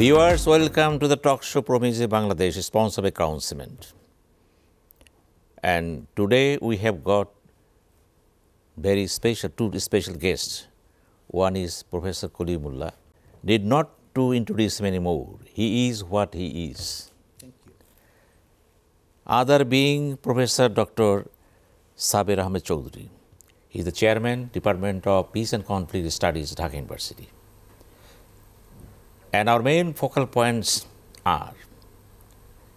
Viewers, welcome to the talk show Promise Bangladesh, sponsored by Crown Cement. And today we have got very special, two special guests. One is Professor Kalimullah. Need not to introduce him anymore. He is what he is. Thank you. Other being Professor Dr.Saber Ahmed Chowdhury. He is the Chairman, Department of Peace and Conflict Studies, Dhaka University. And our main focal points are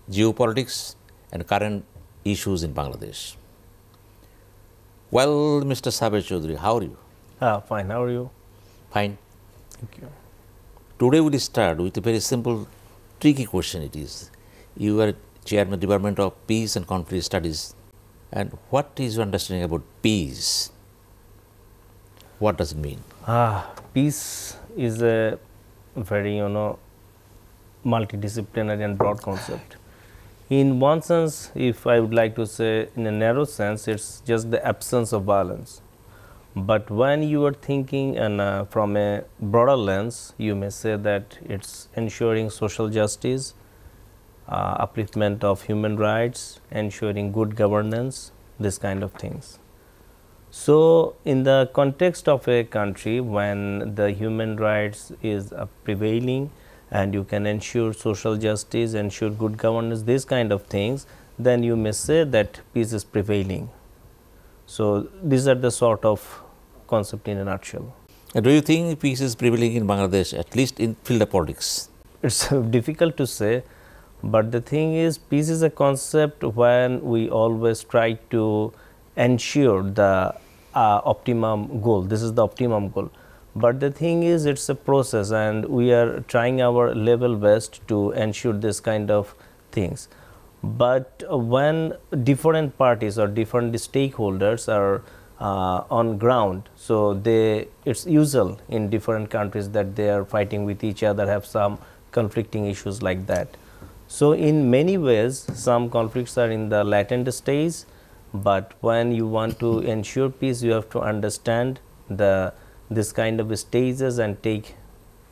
geopolitics and current issues in Bangladesh. Well, Mr. Saber Chowdhury, how are you? Fine. How are you? Fine. Thank you. Today we will start with a very simple, tricky question it is. You are Chairman, Department of Peace and Conflict Studies. And what is your understanding about peace? What does it mean? Peace is a very, multidisciplinary and broad concept. In one sense, if I would like to say in a narrow sense, it's just the absence of violence. But when you are thinking and from a broader lens, you may say that it's ensuring social justice, upliftment of human rights, ensuring good governance, this kind of things. So, in the context of a country when the human rights is prevailing and you can ensure social justice, ensure good governance, these kind of things, then you may say that peace is prevailing. So, these are the sort of concept in a nutshell. Do you think peace is prevailing in Bangladesh, at least in field of politics? It's difficult to say, but the thing is, peace is a concept when we always try to ensure the optimum goal. This is the optimum goal. But the thing is, it's a process and we are trying our level best to ensure this kind of things. But when different parties or different stakeholders are on ground, so it's usual in different countries that they are fighting with each other, have some conflicting issues like that. So in many ways, some conflicts are in the latent stage, but when you want to ensure peace, you have to understand this kind of stages and take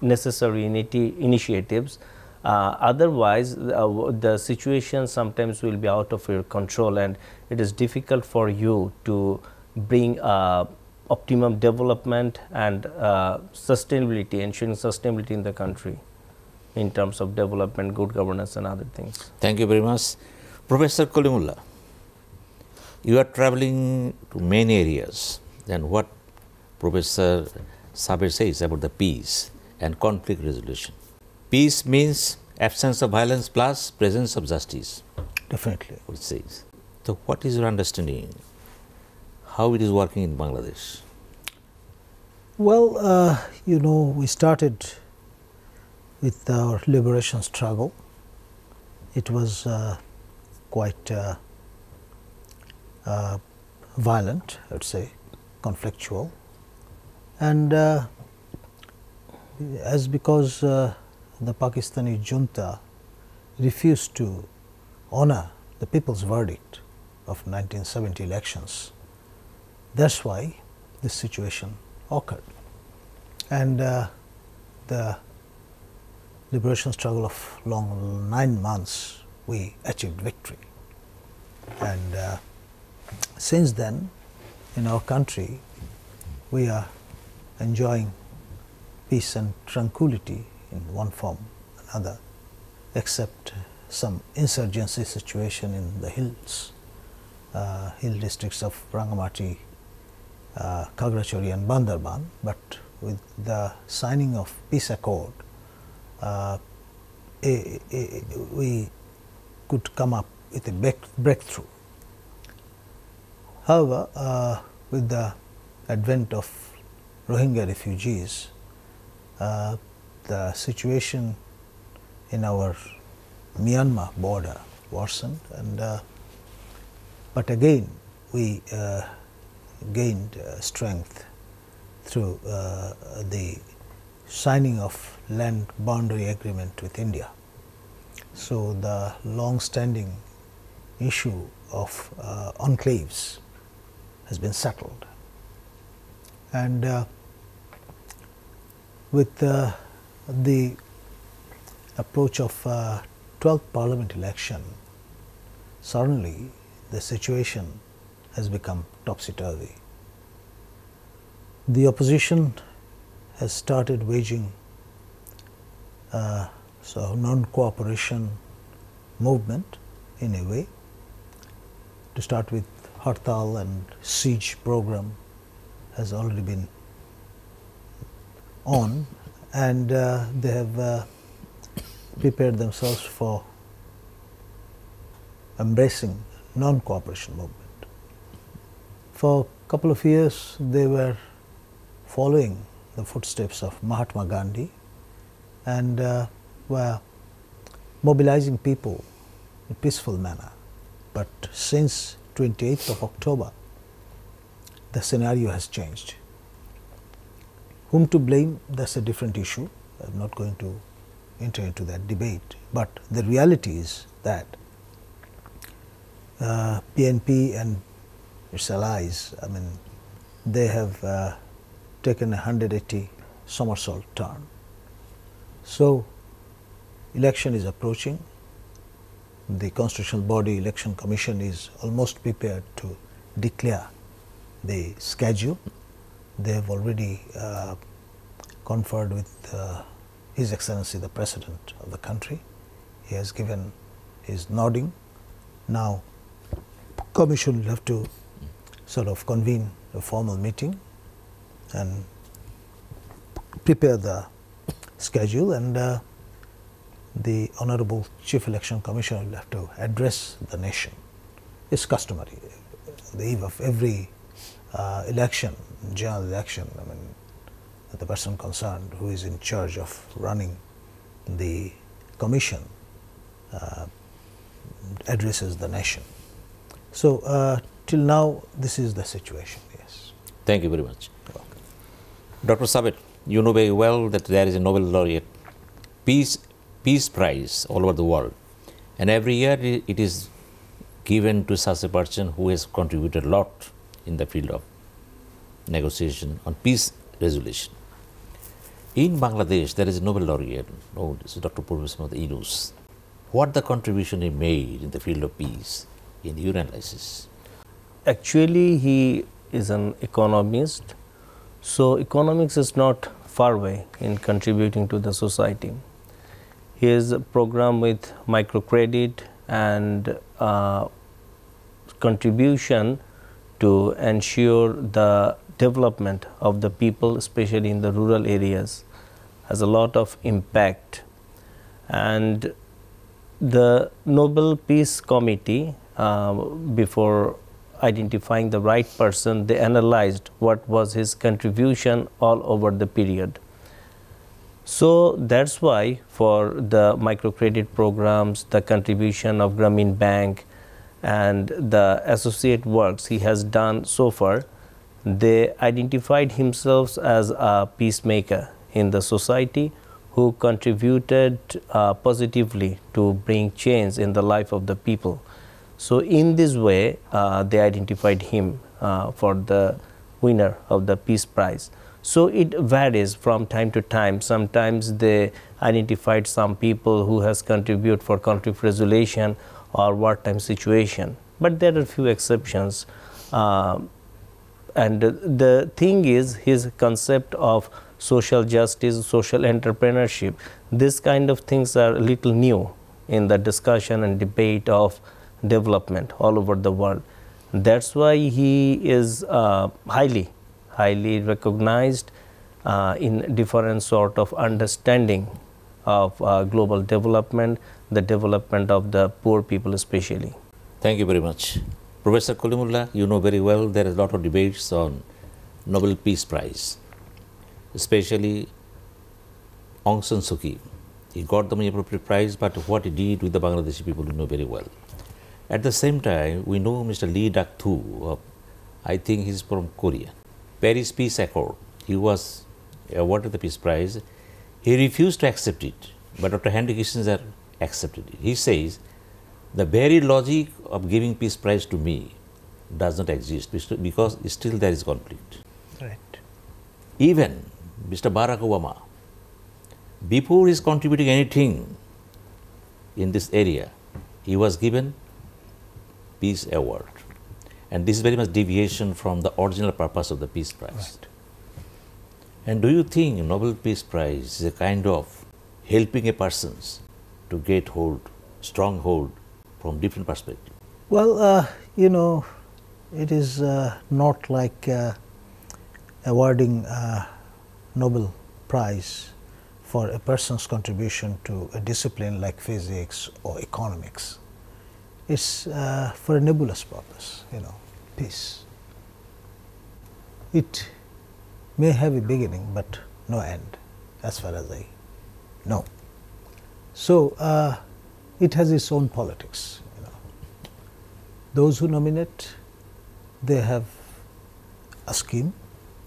necessary initiatives. Otherwise, the situation sometimes will be out of your control, and it is difficult for you to bring optimum development and sustainability, ensuring sustainability in the country in terms of development, good governance and other things. Thank you very much. Professor Kalimullah, you are traveling to many areas. Then what Professor Saber says about the peace and conflict resolution? Peace means absence of violence plus presence of justice. Definitely. It says. So what is your understanding? How it is working in Bangladesh? Well, we started with our liberation struggle. It was quite violent, I would say, conflictual. And because the Pakistani junta refused to honor the people's verdict of 1970 elections, that's why this situation occurred. And the liberation struggle of long 9 months, we achieved victory. And since then, in our country, we are enjoying peace and tranquility in one form or another, except some insurgency situation in the hills, hill districts of Rangamati, Khagrachari and Bandarban. But with the signing of peace accord, we could come up with a breakthrough. However, with the advent of Rohingya refugees, the situation in our Myanmar border worsened, and but again we gained strength through the signing of land boundary agreement with India. So the long-standing issue of enclaves has been settled, and with the approach of 12th Parliament election, suddenly the situation has become topsy-turvy. The opposition has started waging non-cooperation movement in a way, to start with Hartal and siege program has already been on, and they have prepared themselves for embracing non-cooperation movement. For a couple of years they were following the footsteps of Mahatma Gandhi and were mobilizing people in a peaceful manner. But since 28th of October, the scenario has changed. Whom to blame, that's a different issue. I'm not going to enter into that debate. But the reality is that PNP and its allies, I mean, they have taken a 180 somersault turn. So, election is approaching. The constitutional body, Election Commission, is almost prepared to declare the schedule. They have already conferred with His Excellency the President of the country. He has given his nodding. Now, Commission will have to sort of convene a formal meeting and prepare the schedule, and the Honorable Chief Election Commissioner will have to address the nation. It's customary. The eve of every election, general election, I mean, the person concerned who is in charge of running the commission addresses the nation. So, till now this is the situation, yes. Thank you very much. Dr. Saber, you know very well that there is a Nobel laureate Peace Prize all over the world, and every year it is given to such a person who has contributed a lot in the field of negotiation on peace resolution. In Bangladesh, there is a Nobel laureate, this is Dr. Professor Yunus. What the contribution he made in the field of peace in your analysis? Actually, he is an economist, so economics is not far away in contributing to the society. His program with microcredit and contribution to ensure the development of the people, especially in the rural areas, has a lot of impact. And the Nobel Peace Committee, before identifying the right person, they analyzed what was his contribution all over the period. So that's why for the microcredit programs, the contribution of Grameen Bank and the associate works he has done so far, they identified himself as a peacemaker in the society who contributed positively to bring change in the life of the people. So in this way, they identified him for the winner of the Peace Prize. So it varies from time to time. Sometimes they identified some people who has contributed for conflict resolution or wartime situation, but there are few exceptions. And the thing is, his concept of social justice, social entrepreneurship, this kind of things are a little new in the discussion and debate of development all over the world. That's why he is highly recognized in different sort of understanding of global development, the development of the poor people especially. Thank you very much. Professor Kalimullah, you know very well there is a lot of debates on Nobel Peace Prize, especially Aung San Suu Kyi. He got the appropriate prize, but what he did with the Bangladeshi people you know very well. At the same time, we know Mr. Lee Dak-thu, I think he's from Korea. Paris Peace Accord, he was awarded the Peace Prize. He refused to accept it, but Dr. Henry Kissinger accepted it. He says, the very logic of giving Peace Prize to me does not exist because still there is conflict. Right. Even Mr. Barack Obama before he is contributing anything in this area, he was given Peace Award. And this is very much deviation from the original purpose of the Peace Prize. Right. And do you think Nobel Peace Prize is a kind of helping a person to get strong hold from different perspectives? Well, you know, it is not like awarding a Nobel Prize for a person's contribution to a discipline like physics or economics. It's for a nebulous purpose, you know, peace. It may have a beginning but no end, as far as I know. So it has its own politics, you know. Those who nominate, they have a scheme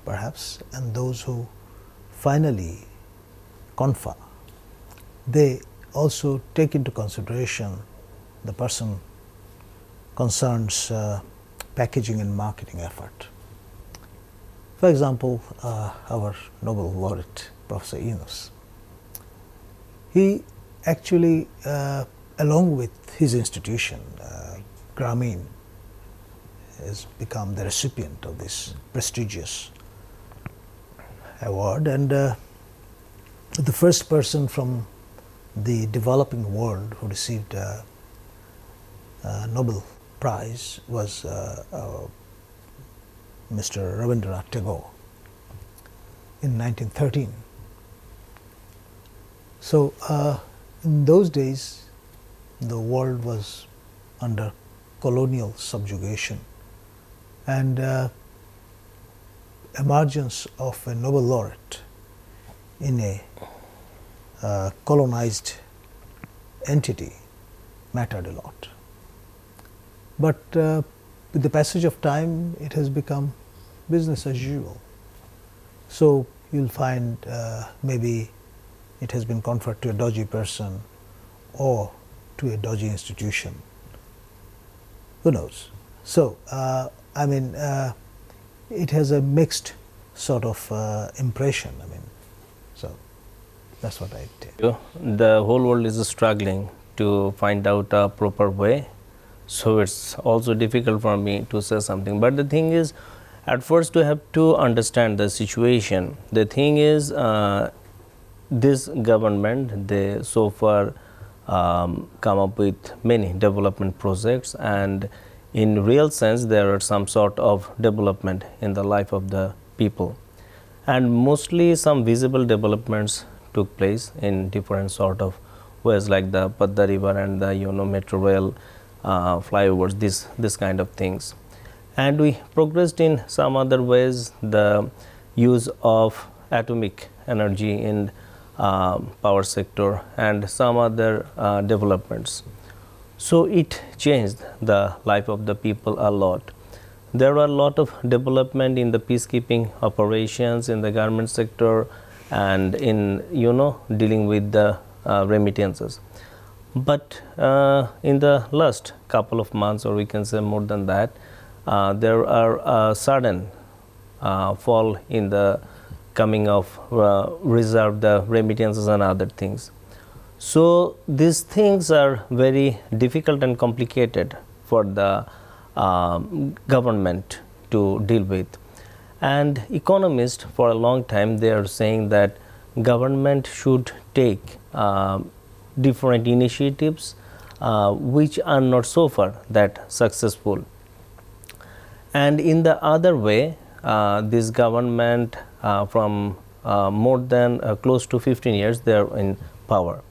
perhaps, and those who finally confer, they also take into consideration the person concern's packaging and marketing effort. For example, our Nobel laureate, Professor Yunus, he actually, along with his institution, Grameen, has become the recipient of this prestigious award, and the first person from the developing world who received a Nobel Prize was Mr. Rabindranath Tagore in 1913. So in those days, the world was under colonial subjugation, and emergence of a Nobel laureate in a colonized entity mattered a lot. But with the passage of time, it has become business as usual. So you'll find maybe it has been conferred to a dodgy person or to a dodgy institution. Who knows? So I mean, it has a mixed sort of impression. I mean, so that's what I take. The whole world is struggling to find out a proper way. So it's also difficult for me to say something. But the thing is, at first we have to understand the situation. The thing is, this government, they so far come up with many development projects, and in real sense there are some sort of development in the life of the people. And mostly some visible developments took place in different sort of ways, like the Padda River and the metro rail flyovers, this kind of things. And we progressed in some other ways, the use of atomic energy in power sector and some other developments. So it changed the life of the people a lot. There were a lot of development in the peacekeeping operations in the government sector and in dealing with the remittances. But in the last couple of months, or we can say more than that, there are a sudden fall in the coming of reserve, the remittances and other things. So these things are very difficult and complicated for the government to deal with. And economists for a long time, they are saying that government should take different initiatives which are not so far that successful. And in the other way, this government from more than close to 15 years, they are in power.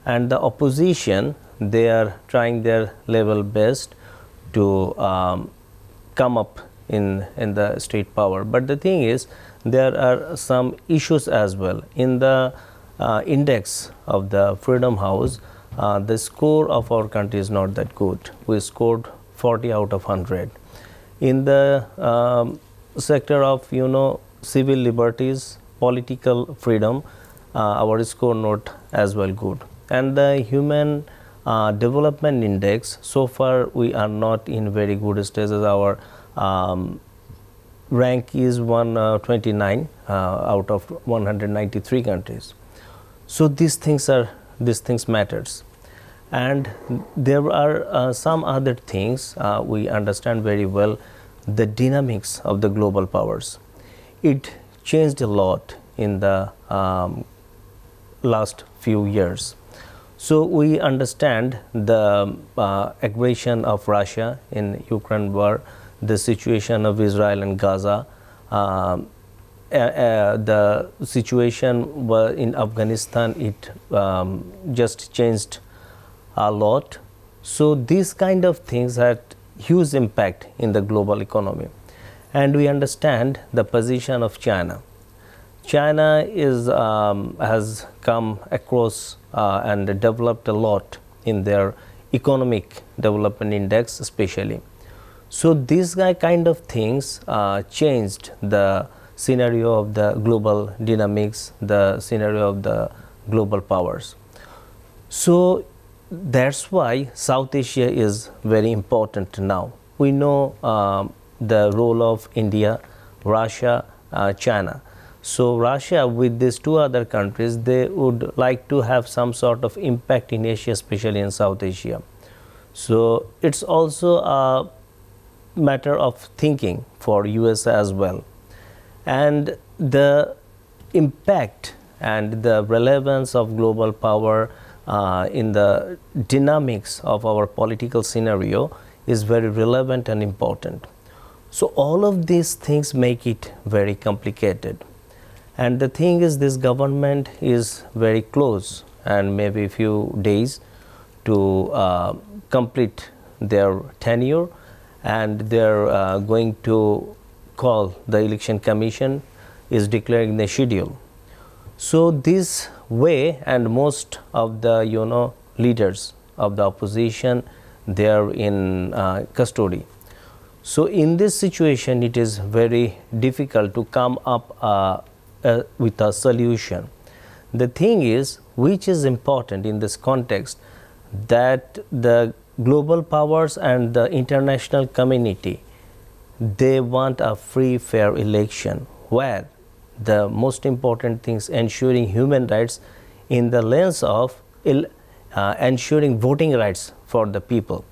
And the opposition, they are trying their level best to come up in the state power. But the thing is, there are some issues as well. In the index of the Freedom House, the score of our country is not that good. We scored 40 out of 100. In the sector of civil liberties, political freedom, our score not as well good. And the human development index, so far we are not in very good stages. Our rank is 129 out of 193 countries. So these things matters. And there are some other things we understand very well, the dynamics of the global powers. It changed a lot in the last few years. So we understand the aggression of Russia in Ukraine war, the situation of Israel and Gaza, the situation in Afghanistan, it just changed a lot. So these kind of things had huge impact in the global economy. And we understand the position of China. China has come across and developed a lot in their economic development index especially. So these kind of things changed the scenario of the global dynamics, the scenario of the global powers. So that's why South Asia is very important now. We know the role of India, Russia, China. So Russia with these two other countries, they would like to have some sort of impact in Asia, especially in South Asia. So it's also a matter of thinking for US as well. And the impact and the relevance of global power in the dynamics of our political scenario is very relevant and important. So all of these things make it very complicated. And the thing is, this government is very close and maybe a few days to complete their tenure, and they're going to call the election commission is declaring the schedule. So this way, and most of the leaders of the opposition, they are in custody. So in this situation, it is very difficult to come up with a solution. The thing is, which is important in this context, that the global powers and the international community, they want a free, fair election where the most important things ensuring human rights in the lens of ensuring voting rights for the people.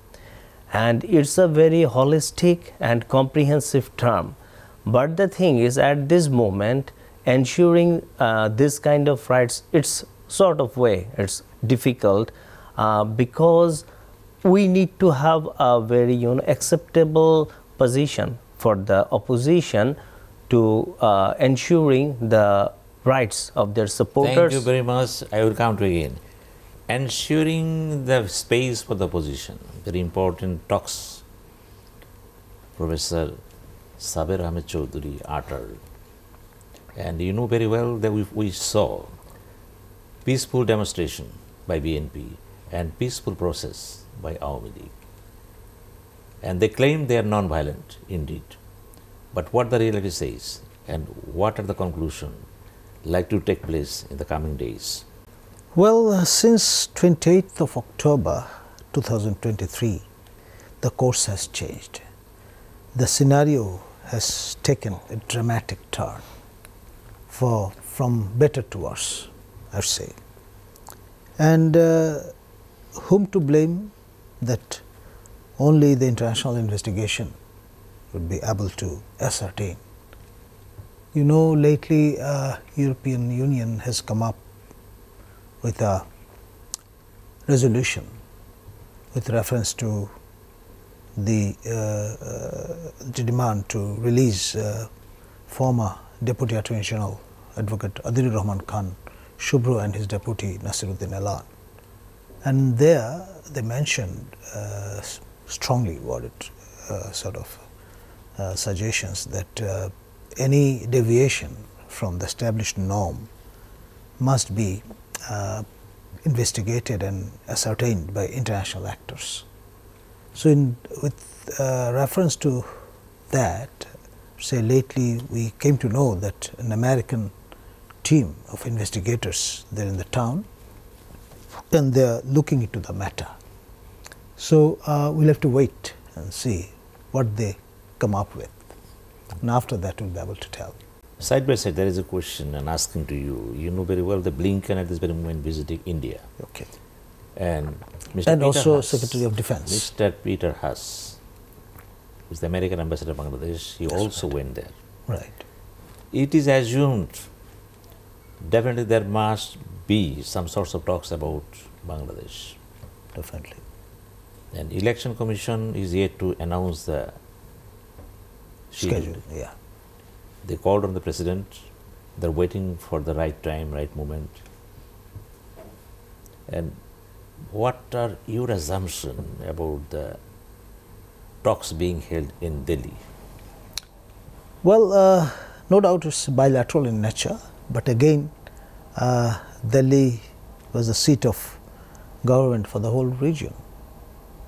And it's a very holistic and comprehensive term. But the thing is, at this moment, ensuring this kind of rights, it's sort of way, it's difficult because we need to have a very acceptable position for the opposition to ensuring the rights of their supporters. Thank you very much. I will come to again. Ensuring the space for the opposition, very important talks Professor Saber Ahmed Chowdhury uttered. And you know very well that we saw peaceful demonstration by BNP and peaceful process by Awami League. And they claim they are non-violent indeed. But what the reality says and what are the conclusions like to take place in the coming days? Well, since 28th of October 2023, the course has changed. The scenario has taken a dramatic turn from better to worse, I would say. And whom to blame? That only the international investigation would be able to ascertain. You know, lately European Union has come up with a resolution with reference to the demand to release former Deputy Attorney General Advocate Adilur Rahman Khan Shubro and his deputy Nasiruddin Alan. And there they mentioned strongly worded sort of suggestions that any deviation from the established norm must be investigated and ascertained by international actors. So with reference to that, say lately we came to know that an American team of investigators, they're in the town and they're looking into the matter. So we'll have to wait and see what they come up with, and after that we'll be able to tell. Side by side, there is a question and asking to you. You know very well the Blinken at this very moment visiting India. Okay. And Mr. And Peter also Haas, Secretary of Defense. Mr. Peter Haas, who is the American ambassador to Bangladesh, he also went there. Right. It is assumed definitely there must be some sorts of talks about Bangladesh. Definitely. And Election Commission is yet to announce the Schedule. Yeah. They called on the President. They're waiting for the right time, right moment. And what are your assumptions about the talks being held in Delhi? Well, no doubt it's bilateral in nature, but again, Delhi was the seat of government for the whole region,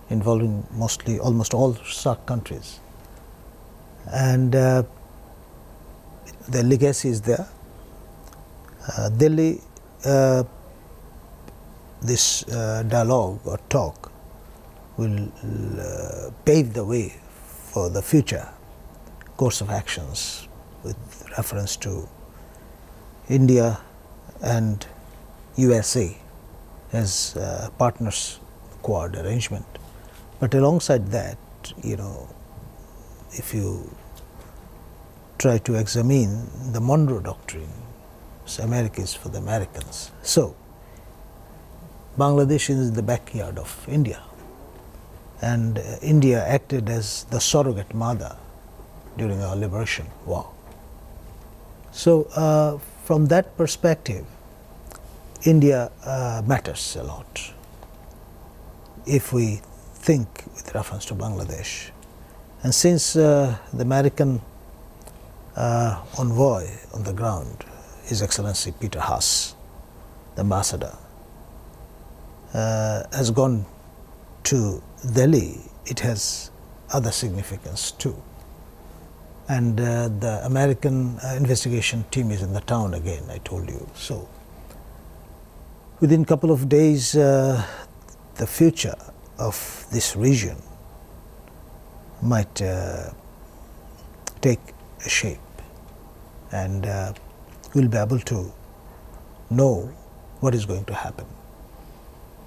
involving almost all SAARC countries. And the legacy is there. Delhi, this dialogue or talk will pave the way for the future course of actions with reference to India and USA as partners quad arrangement. But alongside that, you know, if you try to examine the Monroe Doctrine, so America is for the Americans. So, Bangladesh is the backyard of India, and India acted as the surrogate mother during our liberation war. So, from that perspective, India matters a lot if we think with reference to Bangladesh. And since the American envoy on the ground, His Excellency Peter Haas, the ambassador, has gone to Delhi, it has other significance too. And the American investigation team is in the town again, I told you. So, within a couple of days, the future of this region might take a shape, and we'll be able to know what is going to happen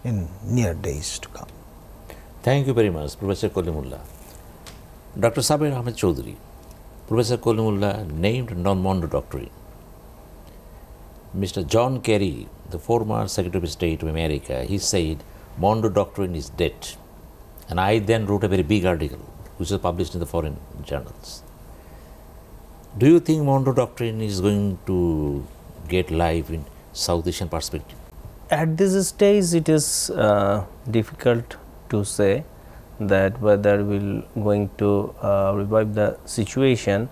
in near days to come. Thank you very much, Professor Kalimullah. Dr. Saber Ahmed Chowdhury, Professor Kalimullah named non-Monroe Doctrine. Mr. John Kerry, the former Secretary of State of America, he said Monroe Doctrine is dead. And I then wrote a very big article which was published in the foreign journals. Do you think Monroe Doctrine is going to get live in South Asian perspective? At this stage, it is difficult to say that whether we're going to revive the situation.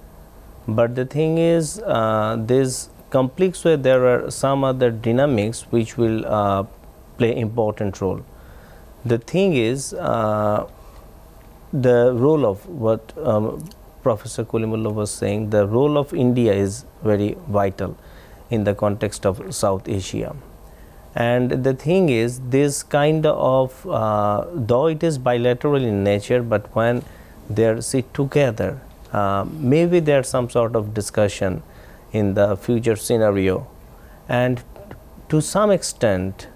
But the thing is, this conflicts where there are some other dynamics which will play important role. The thing is, the role of what Professor Kalimullah was saying, the role of India is very vital in the context of South Asia. And the thing is, this kind of, though it is bilateral in nature, but when they sit together, maybe there's some sort of discussion in the future scenario. And to some extent,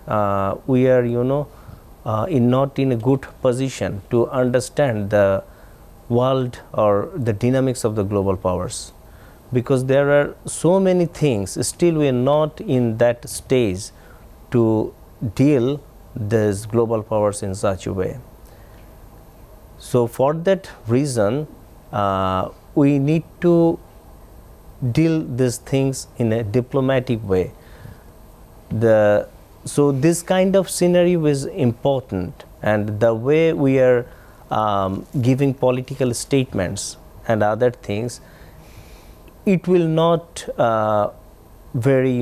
we are, not in a good position to understand the world or the dynamics of the global powers, because there are so many things, still we are not in that stage to deal these global powers in such a way. So for that reason, we need to deal these things in a diplomatic way. So this kind of scenario is important, and the way we are giving political statements and other things, it will not very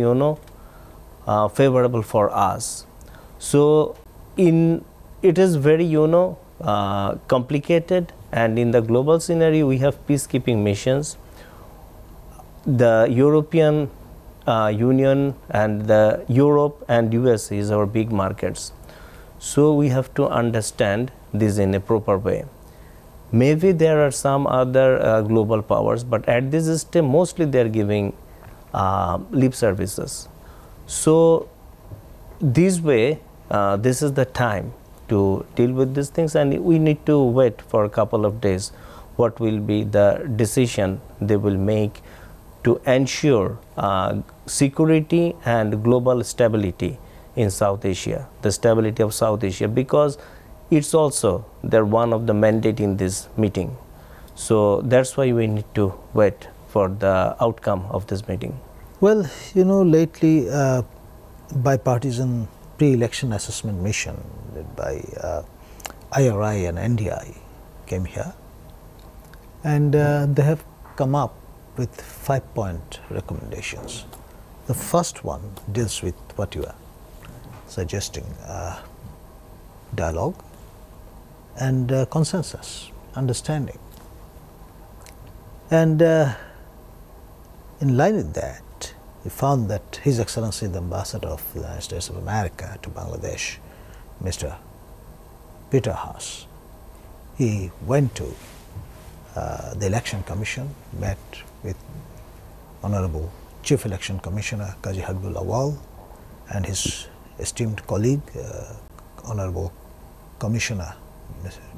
favorable for us. So it is very complicated, and in the global scenario we have peacekeeping missions. The European Union and the Europe and US is our big markets. So we have to understand this in a proper way. Maybe there are some other global powers, but at this stage mostly they are giving lip services. So this way, this is the time to deal with these things, and we need to wait for a couple of days what will be the decision they will make to ensure security and global stability in South Asia, the stability of South Asia, because it's also they're one of the mandate in this meeting. So that's why we need to wait for the outcome of this meeting. Well, you know, lately bipartisan pre-election assessment mission led by IRI and NDI came here, and they have come up with 5-point recommendations. The first one deals with what you are suggesting, dialogue and consensus, understanding. And in line with that, we found that His Excellency the Ambassador of the United States of America to Bangladesh, Mr. Peter Haas, he went to the Election Commission, met with Honorable Chief Election Commissioner Kazi Habibul Awal and his esteemed colleague, Honorable Commissioner,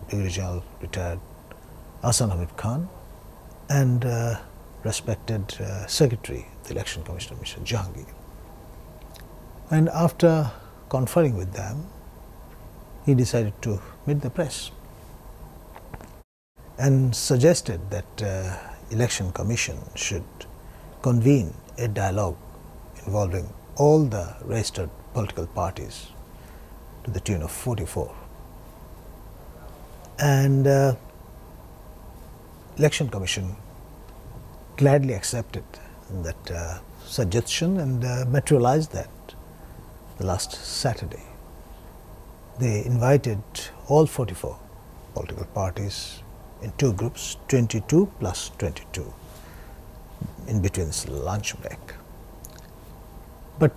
Brigadier General Retired Ahsan Hamid Khan, and respected Secretary of the Election Commission, Mr. Jahangir. And after conferring with them, he decided to meet the press and suggested that Election Commission should convene a dialogue involving all the registered political parties to the tune of 44. And Election Commission gladly accepted that suggestion and materialized that the last Saturday. They invited all 44 political parties in 2 groups, 22 plus 22, in between this lunch break. But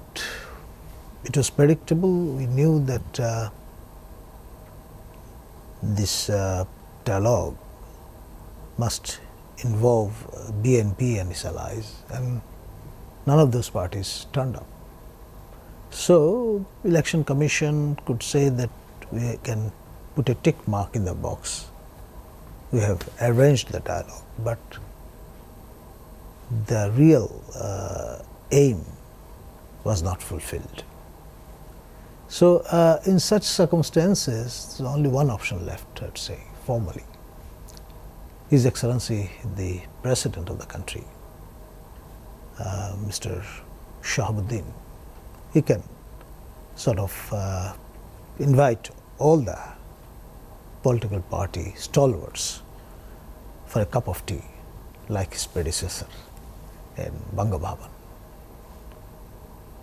it was predictable. We knew that this dialogue must involve BNP and its allies, and none of those parties turned up. So Election Commission could say that we can put a tick mark in the box. We have arranged the dialogue, but the real aim was not fulfilled. So in such circumstances, there's only one option left, I'd say, formally. His Excellency the President of the country, Mr. Shahabuddin, he can sort of invite all the political party stalwarts for a cup of tea, like his predecessor in Banga Bhavan.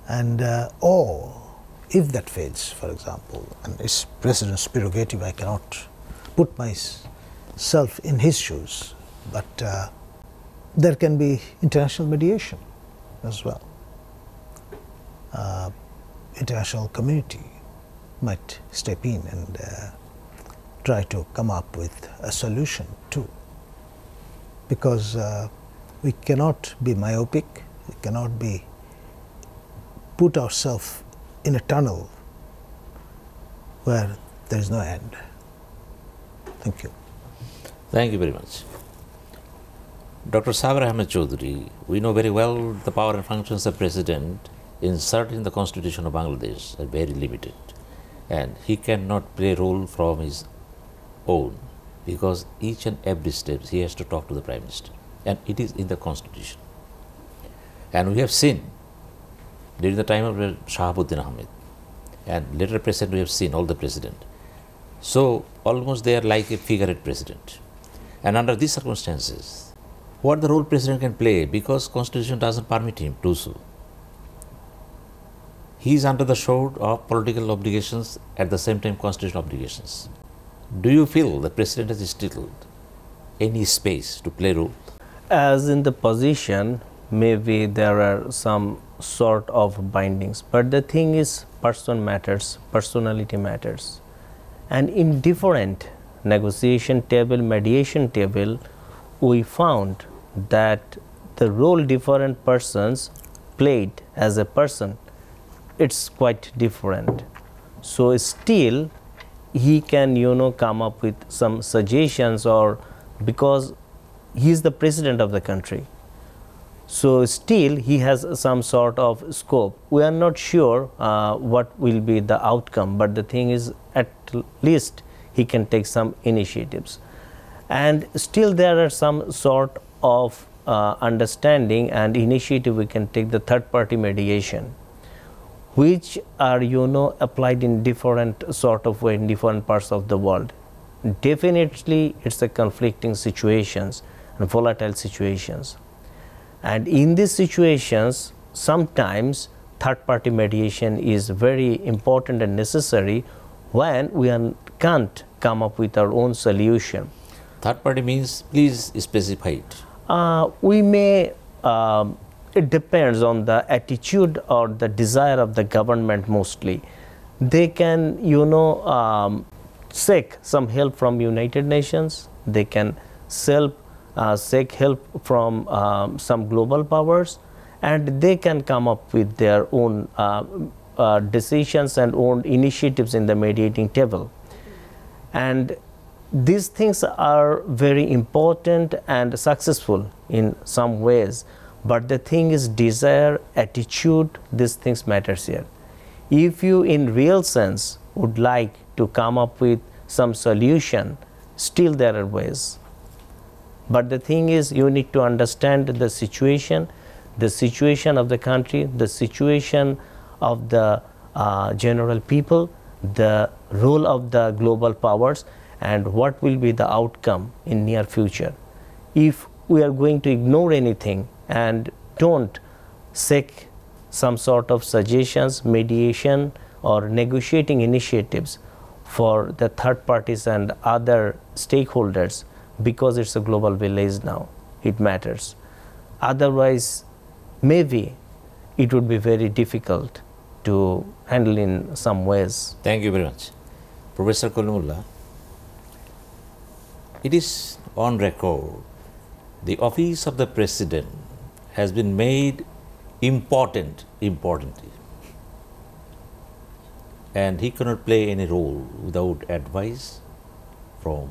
And or if that fails, for example, and it's President's prerogative, I cannot put myself in his shoes, but there can be international mediation as well. International community might step in and try to come up with a solution too, because we cannot be myopic, we cannot be put ourselves in a tunnel where there is no end. Thank you. Thank you very much. Dr. Saber Ahmed Chowdhury, we know very well the power and functions of President inserted in the Constitution of Bangladesh are very limited, and he cannot play a role from his own, because each and every step he has to talk to the Prime Minister, and it is in the Constitution. And we have seen during the time of Shahabuddin Ahmed, and later President we have seen all the President. So almost they are like a figurehead President. And under these circumstances, what the role President can play, because Constitution doesn't permit him to do so. He is under the shroud of political obligations, at the same time constitutional obligations. Do you feel the President has still any space to play a role? As in the position, maybe there are some sort of bindings, but the thing is, person matters, personality matters. And in different negotiation table, mediation table, we found that the role different persons played as a person, it's quite different. So still he can come up with some suggestions, or because he is the president of the country, so still he has some sort of scope. We are not sure what will be the outcome, but the thing is, at least he can take some initiatives. And still there are some sort of understanding and initiative we can take, the third party mediation, which are applied in different sort of way in different parts of the world. Definitely it's a conflicting situations and volatile situations, and in these situations sometimes third party mediation is very important and necessary when we can't come up with our own solution. Third party means, please specify it. We may it depends on the attitude or the desire of the government. Mostly they can seek some help from United Nations, they can seek help from some global powers, and they can come up with their own decisions and own initiatives in the mediating table. And these things are very important and successful in some ways, but the thing is desire, attitude, these things matters here. If you in real sense would like to come up with some solution, still there are ways. But the thing is, you need to understand the situation of the country, the situation of the general people, the role of the global powers, and what will be the outcome in near future. If we are going to ignore anything and don't seek some sort of suggestions, mediation, or negotiating initiatives for the third parties and other stakeholders, because it's a global village now, it matters. Otherwise, maybe it would be very difficult to handle in some ways. Thank you very much. Professor Kalimullah, it is on record, the office of the President has been made importantly, and he cannot play any role without advice from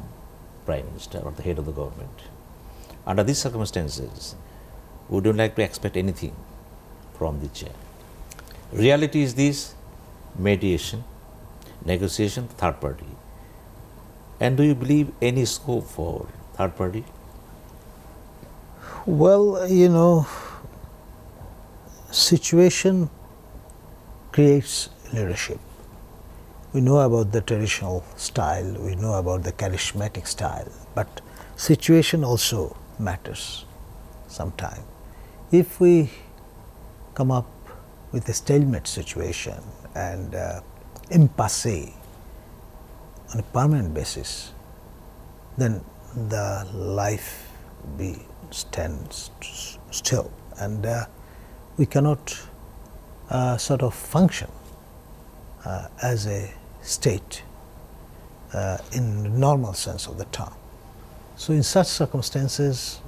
Prime Minister or the head of the government. Under these circumstances, we don't like to expect anything from the chair. Reality is this: mediation, negotiation, third party. And do you believe any scope for third party? Well, situation creates leadership. We know about the traditional style, we know about the charismatic style, but situation also matters sometime. If we come up with a stalemate situation and impasse on a permanent basis, then the life stands still, and we cannot sort of function as a state in normal sense of the term. So in such circumstances,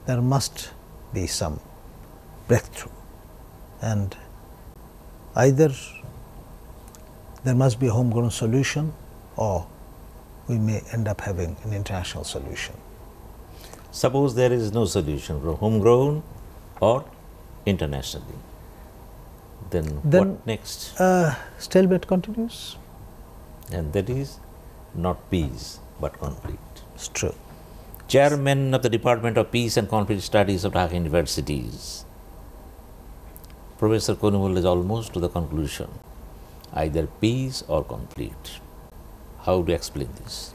there must be some breakthrough, and either there must be a homegrown solution, or we may end up having an international solution. Suppose there is no solution, homegrown or internationally, then what next? Stalemate continues. And that is not peace but conflict. It's true. Chairman of the Department of Peace and Conflict Studies of Dhaka Universities, Professor Kalimullah, is almost to the conclusion, either peace or conflict. How do you explain this?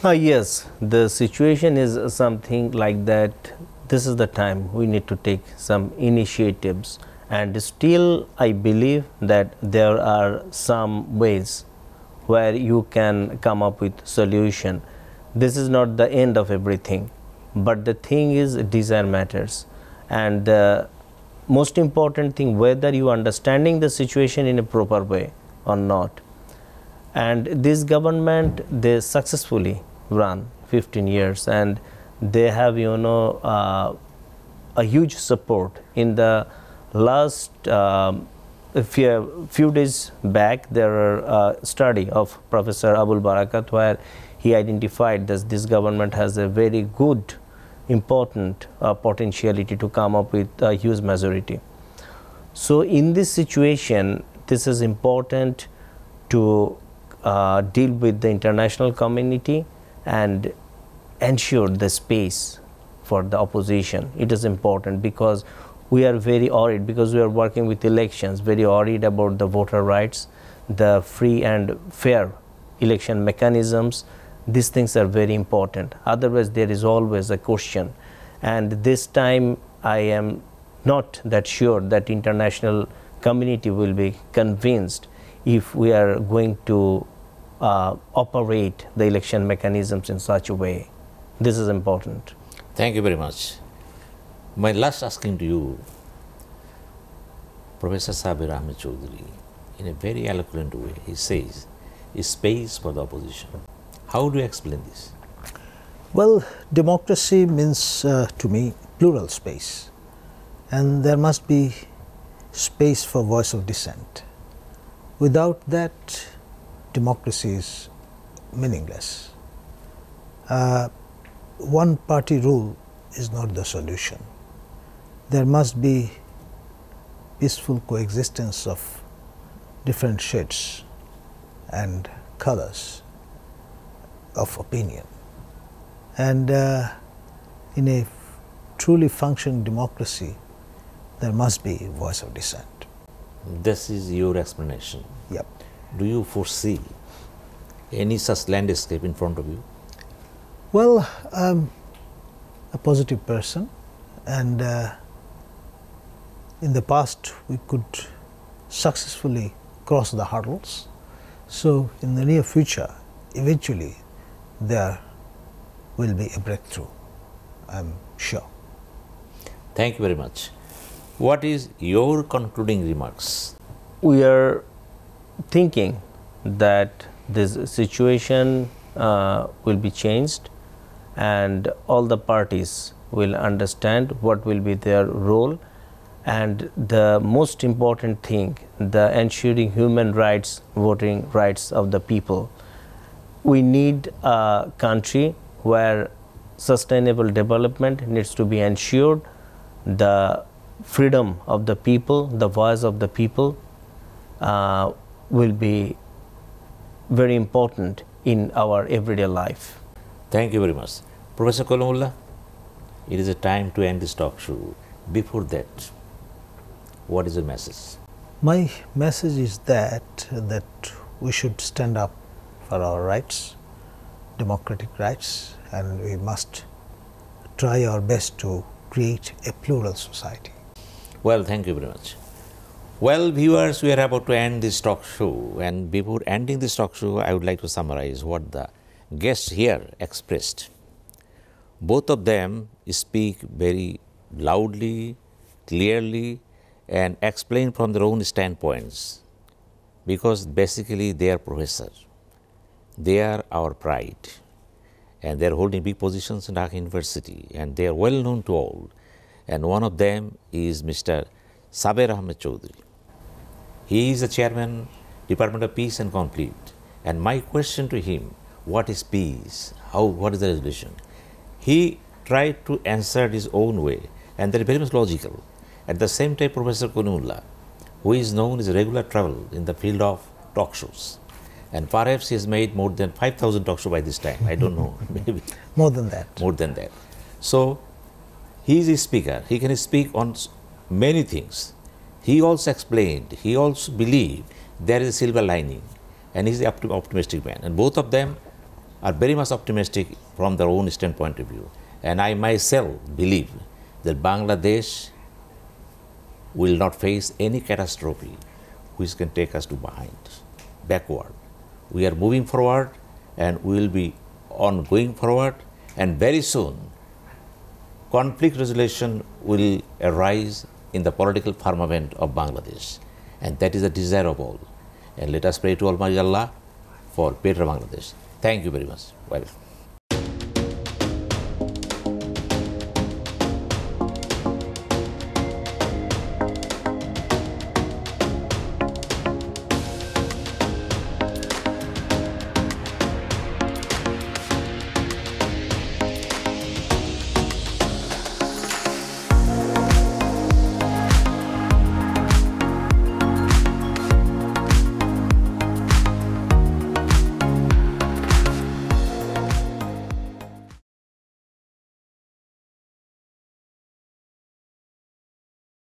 Yes, the situation is something like that. This is the time we need to take some initiatives, and still I believe that there are some ways where you can come up with solution. This is not the end of everything, but the thing is desire matters, and the most important thing, whether you are understanding the situation in a proper way or not. And this government, they successfully run 15 years, and they have a huge support in the last a few days back, there are a study of Professor Abul Barakat where he identified that this government has a very good, important potentiality to come up with a huge majority. So in this situation, this is important to deal with the international community and ensure the space for the opposition. It is important because we are very worried, because we are working with elections, very worried about the voter rights, the free and fair election mechanisms. These things are very important. Otherwise, there is always a question. And this time, I am not that sure that international community will be convinced if we are going to operate the election mechanisms in such a way. This is important. Thank you very much. My last asking to you, Professor Saber Ahmed Chowdhury, in a very eloquent way, he says, is space for the opposition. How do you explain this? Well, democracy means to me plural space, and there must be space for voice of dissent. Without that, democracy is meaningless. One party rule is not the solution. There must be peaceful coexistence of different shades and colors of opinion. And in a truly functioning democracy, there must be voice of dissent. This is your explanation. Yep. Do you foresee any such landscape in front of you? Well, I'm a positive person, and in the past we could successfully cross the hurdles. So in the near future, eventually there will be a breakthrough, I'm sure. Thank you very much. What is your concluding remarks? We are thinking that this situation will be changed, and all the parties will understand what will be their role, and the most important thing, the ensuring human rights, voting rights of the people. We need a country where sustainable development needs to be ensured, the freedom of the people, the voice of the people will be very important in our everyday life. Thank you very much. Professor Kalimullah, it is a time to end this talk show. Before that, what is the message? My message is that we should stand up for our rights, democratic rights, and we must try our best to create a plural society. Well, thank you very much. Well, viewers, we are about to end this talk show, and before ending this talk show, I would like to summarize what the guests here expressed. Both of them speak very loudly, clearly, and explain from their own standpoints, because basically they are professors. They are our pride, and they are holding big positions in Dhaka University, and they are well known to all. And one of them is Mr. Saber Ahmed Chowdhury. He is the chairman, Department of Peace and Conflict. And my question to him, what is peace? What is the resolution? He tried to answer his own way, and that is very much logical. At the same time, Professor Kalimullah, who is known as a regular travel in the field of talk shows, and perhaps he has made more than 5,000 talk shows by this time. I don't know, maybe. More than that. More than that. So, he is a speaker. He can speak on many things. He also explained, he also believed there is a silver lining, and he is an optimistic man. And both of them are very much optimistic from their own standpoint of view. And I myself believe that Bangladesh will not face any catastrophe which can take us to behind, backward. We are moving forward, and we will be on going forward, and very soon conflict resolution will arise in the political firmament of Bangladesh, and that is the desire of all. And let us pray to Almighty Allah for better Bangladesh. Thank you very much. Bye.